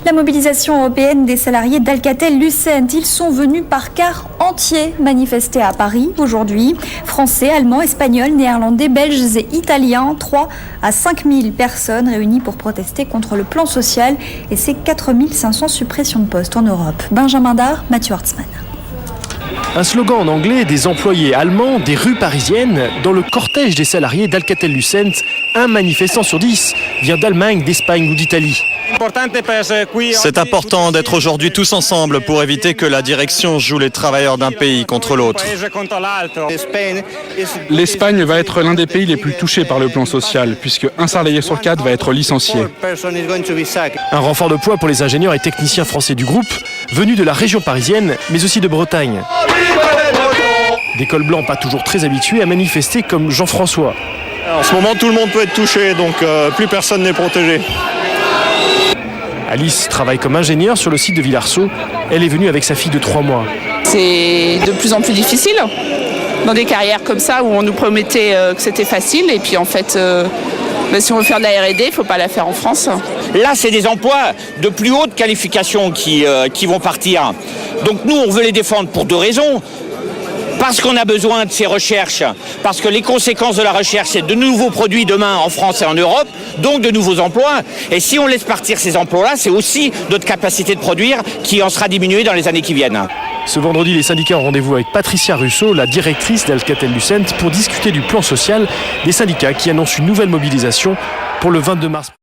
La mobilisation européenne des salariés d'Alcatel-Lucent, ils sont venus par car entier manifester à Paris aujourd'hui. Français, Allemands, Espagnols, Néerlandais, Belges et Italiens, 3 à 5 000 personnes réunies pour protester contre le plan social et ses 4 500 suppressions de postes en Europe. Benjamin Dard, Mathieu Hartzmann. Un slogan en anglais des employés allemands des rues parisiennes. Dans le cortège des salariés d'Alcatel-Lucent, un manifestant sur 10 vient d'Allemagne, d'Espagne ou d'Italie. C'est important d'être aujourd'hui tous ensemble pour éviter que la direction joue les travailleurs d'un pays contre l'autre. L'Espagne va être l'un des pays les plus touchés par le plan social, puisque un salarié sur 4 va être licencié. Un renfort de poids pour les ingénieurs et techniciens français du groupe, venus de la région parisienne, mais aussi de Bretagne. Des cols blancs pas toujours très habitués à manifester comme Jean-François. En ce moment, tout le monde peut être touché, donc plus personne n'est protégé. Alice travaille comme ingénieure sur le site de Villarceau. Elle est venue avec sa fille de 3 mois. C'est de plus en plus difficile dans des carrières comme ça où on nous promettait que c'était facile et puis en fait si on veut faire de la R&D, il ne faut pas la faire en France. Là, c'est des emplois de plus haute qualification qui vont partir. Donc nous, on veut les défendre pour 2 raisons. Parce qu'on a besoin de ces recherches, parce que les conséquences de la recherche, c'est de nouveaux produits demain en France et en Europe, donc de nouveaux emplois. Et si on laisse partir ces emplois-là, c'est aussi notre capacité de produire qui en sera diminuée dans les années qui viennent. Ce vendredi, les syndicats ont rendez-vous avec Patricia Russo, la directrice d'Alcatel-Lucent, pour discuter du plan social des syndicats qui annoncent une nouvelle mobilisation pour le 22 mars.